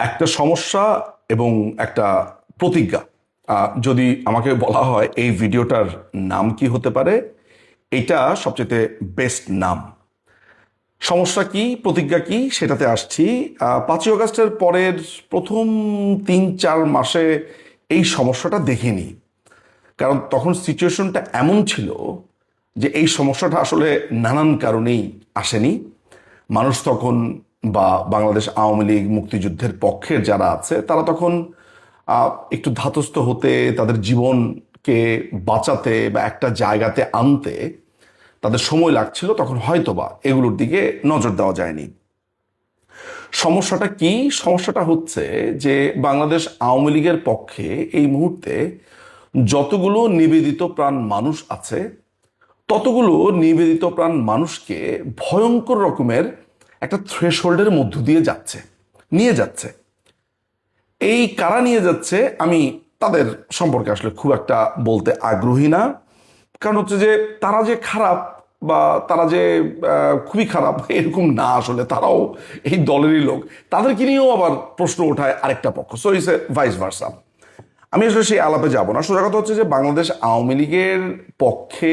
একটা সমস্যা এবং একটা প্রতিজ্ঞা। যদি আমাকে বলা হয় এই ভিডিওটার নাম কি হতে পারে, এটা সবচেয়ে বেস্ট নাম। সমস্যা কি, প্রতিজ্ঞা কি, সেটাতে আসছি। 5ই অগাস্টের পরের প্রথম 3-4 মাসে এই সমস্যাটা দেখিনি, কারণ তখন সিচুয়েশনটা এমন ছিল যে এই সমস্যাটা আসলে নানান কারণেই আসেনি। মানুষ তখন, বা বাংলাদেশ আওয়ামী লীগ মুক্তিযুদ্ধের পক্ষের যারা আছে তারা তখন একটু ধাতস্থ হতে, তাদের জীবনকে বাঁচাতে বা একটা জায়গাতে আনতে তাদের সময় লাগছিল, তখন হয়তোবা এগুলোর দিকে নজর দেওয়া যায়নি। সমস্যাটা কি? সমস্যাটা হচ্ছে যে বাংলাদেশ আওয়ামী লীগের পক্ষে এই মুহূর্তে যতগুলো নিবেদিত প্রাণ মানুষ আছে, ততগুলো নিবেদিত প্রাণ মানুষকে ভয়ঙ্কর রকমের একটা থ্রেশহোল্ডের মধ্য দিয়ে নিয়ে যাচ্ছে। এই কারা নিয়ে যাচ্ছে আমি তাদের সম্পর্কে আসলে খুব একটা বলতে আগ্রহী না, কারণ হচ্ছে যে তারা যে খারাপ বা তারা যে খুবই খারাপ এরকম না, আসলে তারাও এই দলেরই লোক। তাদেরকে নিয়েও আবার প্রশ্ন ওঠায় আরেকটা পক্ষ, so it's a vice versa. আমি আসলে সেই আলাপে যাব না। সোজা কথা হচ্ছে যে বাংলাদেশ আওয়ামী লীগের পক্ষে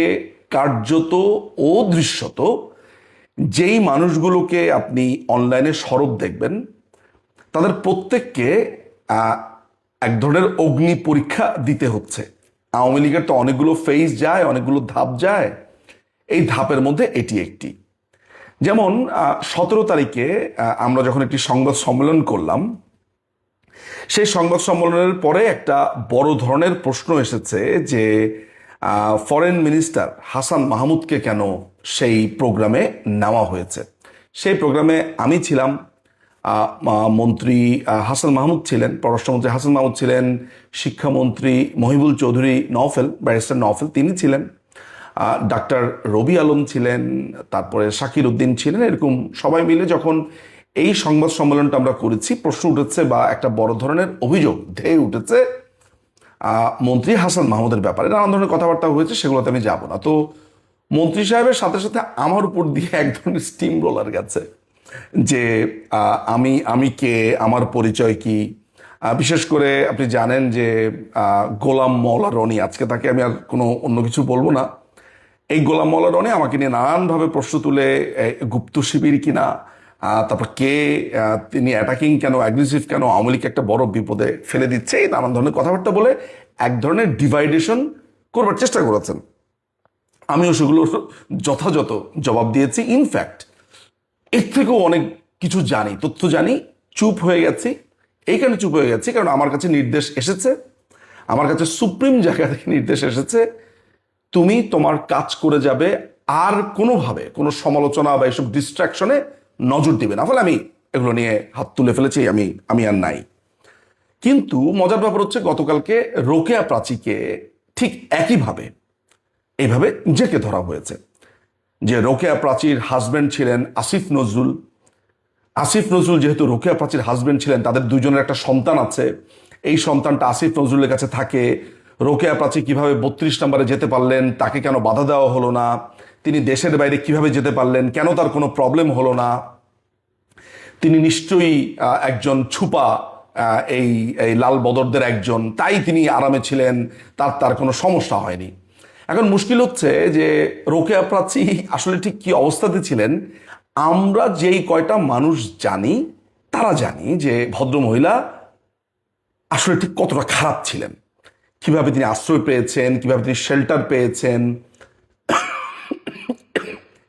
কার্যত ও দৃশ্যত যেই মানুষগুলোকে আপনি অনলাইনে সরব দেখবেন, তাদের প্রত্যেককে এক ধরনের অগ্নি পরীক্ষা দিতে হচ্ছে। আওয়ামী লীগের তো অনেকগুলো ফেজ যায়, অনেকগুলো ধাপ যায়, এই ধাপের মধ্যে এটি একটি। যেমন 17 তারিখে আমরা যখন একটি সংবাদ সম্মেলন করলাম, সেই সংবাদ সম্মেলনের পরে একটা বড় ধরনের প্রশ্ন এসেছে যে ফরেন মিনিস্টার হাসান মাহমুদকে কেন সেই প্রোগ্রামে নেওয়া হয়েছে। সেই প্রোগ্রামে আমি ছিলাম, মন্ত্রী হাসান মাহমুদ ছিলেন, পররাষ্ট্রমন্ত্রী হাসান মাহমুদ ছিলেন, শিক্ষামন্ত্রী মহিবুল চৌধুরী নওফেল, ব্যারিস্টার নওফেল তিনি ছিলেন, ডাক্তার রবি আলম ছিলেন, তারপরে শাকির উদ্দিন ছিলেন। এরকম সবাই মিলে যখন এই সংবাদ সম্মেলনটা আমরা করেছি, প্রশ্ন উঠেছে বা একটা বড় ধরনের অভিযোগ ধেয়ে উঠেছে মন্ত্রী হাসান মাহমুদের ব্যাপারে। নানান ধরনের কথাবার্তা হয়েছে, সেগুলোতে আমি যাব না। তো মন্ত্রী সাহেবের সাথে সাথে আমার উপর দিয়ে এক ধরনের স্টিম রোলার গেছে যে আমি কে, আমার পরিচয় কি। বিশেষ করে আপনি জানেন যে গোলাম মওলা রনি, আজকে তাকে আমি আর কোনো অন্য কিছু বলবো না, এই গোলাম মওলা রনি আমাকে নিয়ে নানানভাবে প্রশ্ন তুলে, গুপ্ত শিবির কিনা, তারপর কে, তিনি অ্যাটাকিং কেন, অ্যাগ্রেসিভ কেন, আওয়ামী লীগকে একটা বড় বিপদে ফেলে দিচ্ছে, এই নানান ধরনের কথাবার্তা বলে এক ধরনের ডিভাইডেশন করবার চেষ্টা করেছেন। আমিও সেগুলোর যথাযথ জবাব দিয়েছি। ইনফ্যাক্ট এর থেকেও অনেক কিছু জানি, তথ্য জানি, চুপ হয়ে গেছি। এইখানে চুপ হয়ে গেছি কারণ আমার কাছে নির্দেশ এসেছে, আমার কাছে সুপ্রিম জায়গা থেকে নির্দেশ এসেছে, তুমি তোমার কাজ করে যাবে, আর কোনোভাবে কোনো সমালোচনা বা এসব ডিস্ট্রাকশনে নজর দিবে না। ফলে আমি এগুলো নিয়ে হাত তুলে ফেলেছি, আমি আর নাই। কিন্তু মজার ব্যাপার হচ্ছে গতকালকে রোকেয়া প্রাচীকে ঠিক একইভাবে এইভাবে জেকে ধরা হয়েছে যে রোকেয়া প্রাচীর হাজব্যান্ড ছিলেন আসিফ নজরুল। আসিফ নজরুল যেহেতু রোকেয়া প্রাচীর হাজব্যান্ড ছিলেন, তাদের দুজনের একটা সন্তান আছে, এই সন্তানটা আসিফ নজরুলের কাছে থাকে। রোকেয়া প্রাচী কিভাবে 32 নম্বরে যেতে পারলেন, তাকে কেন বাধা দেওয়া হলো না, তিনি দেশের বাইরে কিভাবে যেতে পারলেন, কেন তার কোনো প্রবলেম হলো না, তিনি নিশ্চয়ই একজন ছুপা এই এই লাল বদরদের একজন, তাই তিনি আরামে ছিলেন, তার কোনো সমস্যা হয়নি। এখন মুশকিল হচ্ছে যে রোকেয়া প্রাচী আসলে ঠিক কি অবস্থাতে ছিলেন, আমরা যেই কয়টা মানুষ জানি তারা জানি যে ভদ্রমহিলা আসলে ঠিক কতটা খারাপ ছিলেন, কিভাবে তিনি আশ্রয় পেয়েছেন, কিভাবে তিনি শেল্টার পেয়েছেন,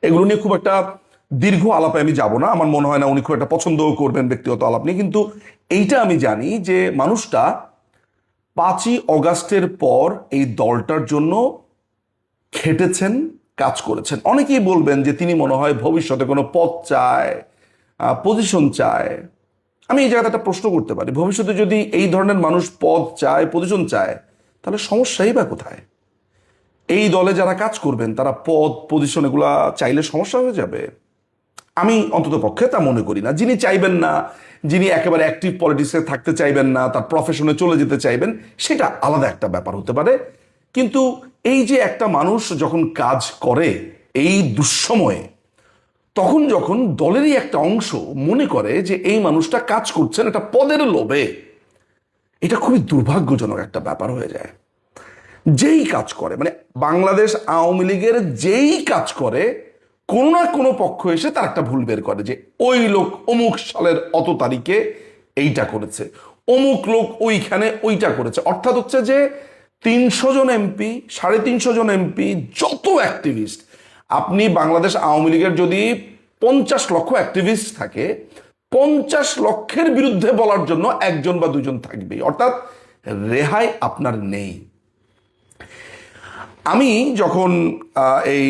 এগুলো নিয়ে খুব একটা দীর্ঘ আলাপে আমি যাব না। আমার মনে হয় না উনি খুব একটা পছন্দও করবেন ব্যক্তিগত আলাপ নিয়ে। কিন্তু এইটা আমি জানি যে মানুষটা 5ই অগাস্টের পর এই দলটার জন্য খেটেছেন, কাজ করেছেন। অনেকেই বলবেন যে তিনি মনে হয় ভবিষ্যতে কোনো পদ চায়, পজিশন চায়। আমি এই জায়গাতে একটা প্রশ্ন করতে পারি, ভবিষ্যতে যদি এই ধরনের মানুষ পদ চায়, পজিশন চায়, তাহলে সমস্যাই বা কোথায়? এই দলে যারা কাজ করবেন তারা পদ পজিশন এগুলা চাইলে সমস্যা হয়ে যাবে? আমি অন্তত পক্ষে তা মনে করি না। যিনি চাইবেন না, যিনি একেবারে অ্যাক্টিভ পলিটিক্সে থাকতে চাইবেন না, তার প্রফেশনে চলে যেতে চাইবেন, সেটা আলাদা একটা ব্যাপার হতে পারে। কিন্তু এই যে একটা মানুষ যখন কাজ করে এই দুঃসময়ে, তখন যখন দলেরই একটা অংশ মনে করে যে এই মানুষটা কাজ করছেন একটা পদের লোভে, এটা খুবই দুর্ভাগ্যজনক একটা ব্যাপার হয়ে যায়। যেই কাজ করে, মানে বাংলাদেশ আওয়ামী লীগের যেই কাজ করে, কোনো না কোনো পক্ষ এসে তার একটা ভুল বের করে যে ওই লোক অমুক সালের অত তারিখে এইটা করেছে, অমুক লোক ওইখানে ওইটা করেছে। অর্থাৎ হচ্ছে যে 300 জন এমপি, 350 জন এমপি, যত অ্যাক্টিভিস্ট, আপনি বাংলাদেশ আওয়ামী লীগের যদি 50 লক্ষ অ্যাক্টিভিস্ট থাকে, 50 লক্ষের বিরুদ্ধে বলার জন্য একজন বা দুজন থাকবেই। অর্থাৎ রেহাই আপনার নেই। আমি যখন এই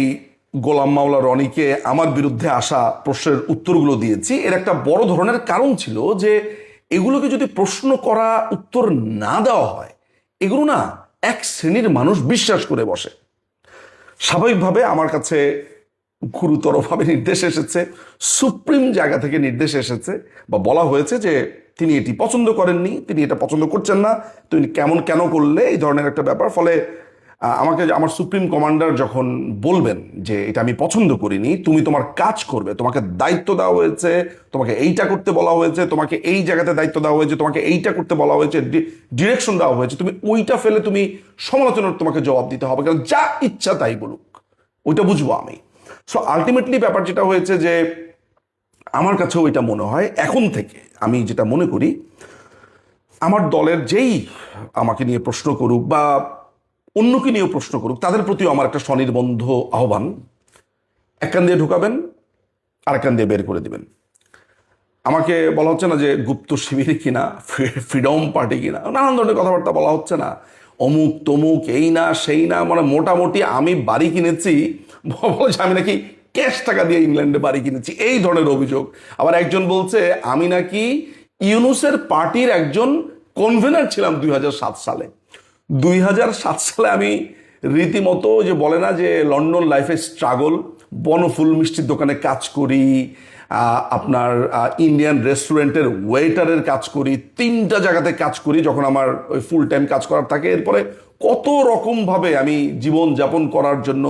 গোলাম মাওলা রনিকে আমার বিরুদ্ধে আসা প্রশ্নের উত্তরগুলো দিয়েছি, এর একটা বড় ধরনের কারণ ছিল যে এগুলোকে যদি প্রশ্ন করা উত্তর না দেওয়া হয়, এগুলো না এক শ্রেণীর মানুষ বিশ্বাস করে বসে। স্বাভাবিকভাবে আমার কাছে গুরুতরভাবে নির্দেশ এসেছে, সুপ্রিম জায়গা থেকে নির্দেশ এসেছে বা বলা হয়েছে যে তিনি এটি পছন্দ করেননি, তিনি এটা পছন্দ করছেন না, তুমি কেন করলে, এই ধরনের একটা ব্যাপার। ফলে আমাকে আমার সুপ্রিম কমান্ডার যখন বলবেন যে এটা আমি পছন্দ করিনি, তুমি তোমার কাজ করবে, তোমাকে দায়িত্ব দেওয়া হয়েছে, তোমাকে এইটা করতে বলা হয়েছে, তোমাকে এই জায়গাতে দায়িত্ব দেওয়া হয়েছে, তোমাকে এইটা করতে বলা হয়েছে, ডিরেকশন দেওয়া হয়েছে, তুমি ওইটা ফেলে তুমি সমালোচনার তোমাকে জবাব দিতে হবে, কারণ যা ইচ্ছা তাই বলুক, ওইটা বুঝবো আমি। সো আলটিমেটলি ব্যাপার যেটা হয়েছে যে আমার কাছেও এটা মনে হয়, এখন থেকে আমি যেটা মনে করি, আমার দলের যেই আমাকে নিয়ে প্রশ্ন করুক বা অন্যকে নিয়েও প্রশ্ন করুক, তাদের প্রতিও আমার একটা স্বনির্বন্ধ আহ্বান, এক কান দিয়ে ঢুকাবেন, আরেক কান দিয়ে বের করে দিবেন। আমাকে বলা হচ্ছে না যে গুপ্ত শিবির কিনা, ফ্রিডম পার্টি কিনা, নানান ধরনের কথাবার্তা বলা হচ্ছে না, অমুক তমুক, এই না সেই না, মানে মোটামুটি আমি বাড়ি কিনেছি, বলছে আমি নাকি ক্যাশ টাকা দিয়ে ইংল্যান্ডে বাড়ি কিনেছি, এই ধরনের অভিযোগ। আবার একজন বলছে আমি নাকি ইউনুসের পার্টির একজন কনভেনার ছিলাম 2007 সালে। 2007 সালে আমি রীতিমতো, যে বলে না যে লন্ডন লাইফে স্ট্রাগল, বনফুল মিষ্টির দোকানে কাজ করি, আপনার ইন্ডিয়ান রেস্টুরেন্টের ওয়েটারের কাজ করি, 3টা জায়গাতে কাজ করি যখন আমার ওই ফুল টাইম কাজ করার থাকে। এরপরে কত রকমভাবে আমি জীবন যাপন করার জন্য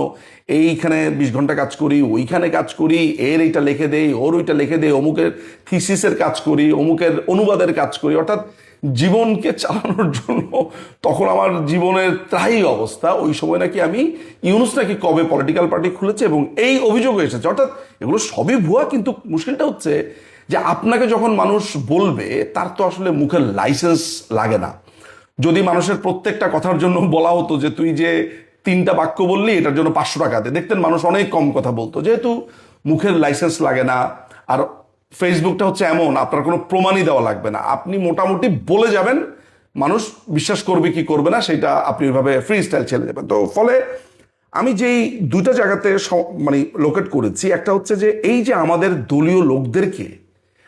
এইখানে 20 ঘন্টা কাজ করি, ওইখানে কাজ করি, এর এইটা লিখে দেই, ওর ওইটা লিখে দেই, অমুকের থিসিসের কাজ করি, অমুকের অনুবাদের কাজ করি। অর্থাৎ জীবনকে চালানোর জন্য তখন আমার জীবনের ত্রাহি অবস্থা। ওই সময় নাকি আমি ইউনুস নাকি কবে পলিটিক্যাল পার্টি খুলেছে এবং এই অভিযোগ এসেছে। অর্থাৎ এগুলো সবই ভুয়া। কিন্তু মুশকিলটা হচ্ছে যে আপনাকে যখন মানুষ বলবে, তার তো আসলে মুখের লাইসেন্স লাগে না। যদি মানুষের প্রত্যেকটা কথার জন্য বলা হতো যে তুই যে 3টা বাক্য বললি এটার জন্য 500 টাকা দে, দেখতেন মানুষ অনেক কম কথা বলতো, যেহেতু মুখের লাইসেন্স লাগে না। আর ফেসবুকটা হচ্ছে এমন, আপনার কোনো প্রমাণই দেওয়া লাগবে না, আপনি মোটামুটি বলে যাবেন, মানুষ বিশ্বাস করবে কি করবে না সেটা আপনি ওইভাবে ফ্রি স্টাইল ছেড়ে যাবেন। তো ফলে আমি যেই 2টা জায়গাতে মানে লোকেট করেছি, একটা হচ্ছে যে এই যে আমাদের দলীয় লোকদেরকে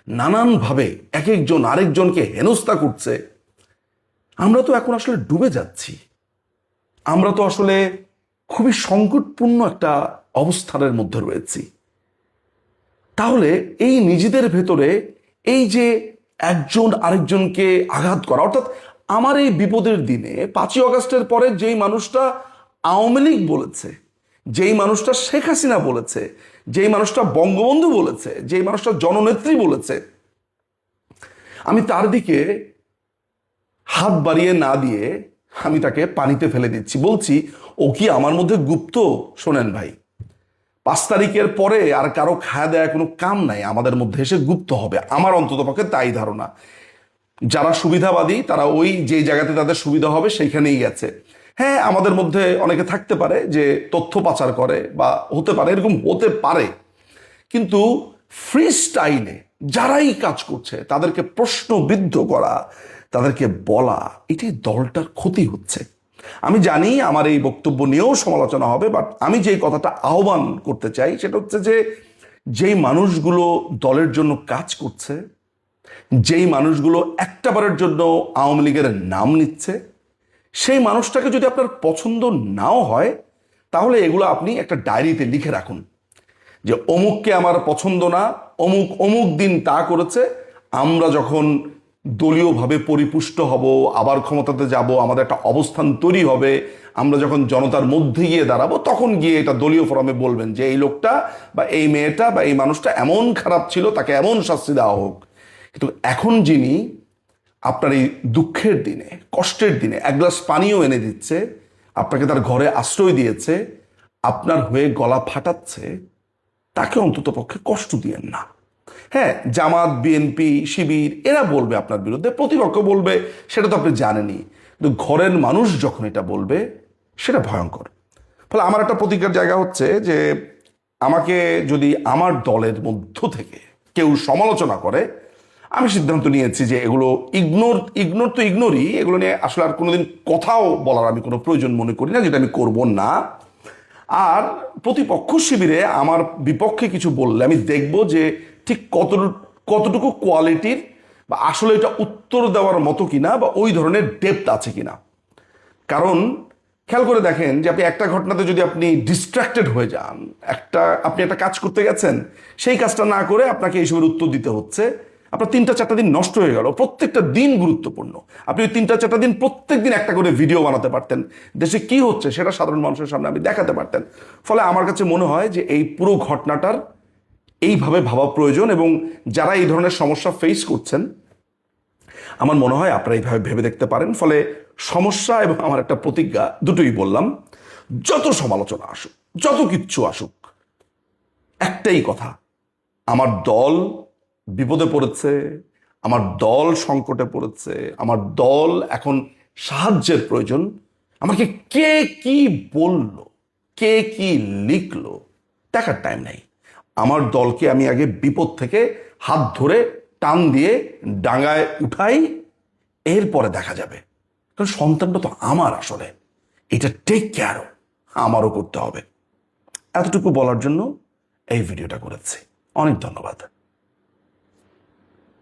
নানানভাবে এক একজন আরেকজনকে হেনস্থা করছে, আমরা তো এখন আসলে ডুবে যাচ্ছি। আমরা তো আসলে খুবই সংকটপূর্ণ একটা অবস্থানের মধ্যে রয়েছি। তাহলে এই নিজেদের ভেতরে এই যে একজন আরেকজনকে আঘাত করা, অর্থাৎ আমার এই বিপদের দিনে 5ই অগাস্টের পরে যেই মানুষটা আওয়ামী লীগ বলেছে, যেই মানুষটা শেখ হাসিনা বলেছে, যেই মানুষটা বঙ্গবন্ধু বলেছে, যেই মানুষটা জননেত্রী বলেছে, আমি তার দিকে হাত বাড়িয়ে না দিয়ে আমি তাকে পানিতে ফেলে দিচ্ছি, বলছি ও কি আমার মধ্যে গুপ্ত? শোনেন ভাই, 5 তারিখের পরে আর কারো খাওয়া দেয়া কোনো কাম নাই, আমাদের মধ্যে এসে গুপ্ত হবে, আমার অন্ততপক্ষে তাই ধারণা। যারা সুবিধাবাদী তারা ওই যে জায়গাতে তাদের সুবিধা হবে সেইখানেই গেছে। হ্যাঁ, আমাদের মধ্যে অনেকে থাকতে পারে যে তথ্য পাচার করে বা হতে পারে, এরকম হতে পারে, কিন্তু ফ্রি স্টাইলে যারাই কাজ করছে তাদেরকে প্রশ্নবিদ্ধ করা, তাদেরকে বলা, এটি দলটার ক্ষতি হচ্ছে। আমি জানি আমার এই বক্তব্য নিয়েও সমালোচনা হবে, বাট আমি যেই কথাটা আহ্বান করতে চাই সেটা হচ্ছে যে যেই মানুষগুলো দলের জন্য কাজ করছে, যেই মানুষগুলো একটাবারের জন্য আওয়ামী লীগের নাম নিচ্ছে, সেই মানুষটাকে যদি আপনার পছন্দ নাও হয়, তাহলে এগুলো আপনি একটা ডায়েরিতে লিখে রাখুন যে অমুককে আমার পছন্দ না, অমুক অমুক দিন তা করেছে, আমরা যখন দলীয়ভাবে পরিপুষ্ট হব, আবার ক্ষমতাতে যাব, আমাদের একটা অবস্থান তৈরি হবে, আমরা যখন জনতার মধ্যে গিয়ে দাঁড়াবো তখন গিয়ে এটা দলীয় ফোরামে বলবেন যে এই লোকটা বা এই মেয়েটা বা এই মানুষটা এমন খারাপ ছিল, তাকে এমন শাস্তি দেওয়া হোক। কিন্তু এখন যিনি আপনার এই দুঃখের দিনে, কষ্টের দিনে এক গ্লাস পানিও এনে দিচ্ছে, আপনাকে তার ঘরে আশ্রয় দিয়েছে, আপনার হয়ে গলা ফাটাচ্ছে, তাকে অন্তত পক্ষে কষ্ট দিয়েন না। হ্যাঁ, জামাত, বিএনপি, শিবির এরা বলবে আপনার বিরুদ্ধে, প্রতিপক্ষ বলবে, সেটা তো আপনি জানেনই। কিন্তু ঘরের মানুষ যখন এটা বলবে সেটা ভয়ঙ্কর। ফলে আমার একটা প্রতিজ্ঞার জায়গা হচ্ছে যে আমাকে যদি আমার দলের মধ্য থেকে কেউ সমালোচনা করে, আমি সিদ্ধান্ত নিয়েছি যে এগুলো ইগনোর তো ইগনোরই, এগুলো নিয়ে আসলে আর কোনোদিন কথাও বলার আমি কোনো প্রয়োজন মনে করি না, যেটা আমি করব না। আর প্রতিপক্ষ শিবিরে আমার বিপক্ষে কিছু বললে আমি দেখব যে ঠিক কতটুকু কোয়ালিটির বা আসলে এটা উত্তর দেওয়ার মতো কিনা বা ওই ধরনের ডেপথ আছে কিনা। কারণ খেয়াল করে দেখেন যে আপনি একটা ঘটনাতে যদি আপনি ডিস্ট্রাক্টেড হয়ে যান, আপনি একটা কাজ করতে গেছেন, সেই কাজটা না করে আপনাকে এইসবের উত্তর দিতে হচ্ছে, আপনার 3-4টা দিন নষ্ট হয়ে গেল। প্রত্যেকটা দিন গুরুত্বপূর্ণ। আপনি ওই 3-4টা দিন প্রত্যেক দিন একটা করে ভিডিও বানাতে পারতেন, দেশে কি হচ্ছে সেটা সাধারণ মানুষের সামনে আপনি দেখাতে পারতেন। ফলে আমার কাছে মনে হয় যে এই পুরো ঘটনাটার এইভাবে ভাবা প্রয়োজন, এবং যারা এই ধরনের সমস্যা ফেস করছেন আমার মনে হয় আপনারা এইভাবে ভেবে দেখতে পারেন। ফলে সমস্যা এবং আমার একটা প্রতিজ্ঞা দুটোই বললাম, যত সমালোচনা আসুক, যত কিচ্ছু আসুক, একটাই কথা, আমার দল বিপদে পড়েছে, আমার দল সংকটে পড়েছে, আমার দল এখন সাহায্যের প্রয়োজন। আমাকে কে কি বলল, কে কি লিখলো দেখার টাইম নাই। আমার দলকে আমি আগে বিপদ থেকে হাত ধরে টান দিয়ে ডাঙায় উঠাই, এরপরে দেখা যাবে। কারণ সন্তানটা তো আমার, আসলে এটা টেক কেয়ারও আমারও করতে হবে। এতটুকু বলার জন্য এই ভিডিওটা করেছি। অনেক ধন্যবাদ।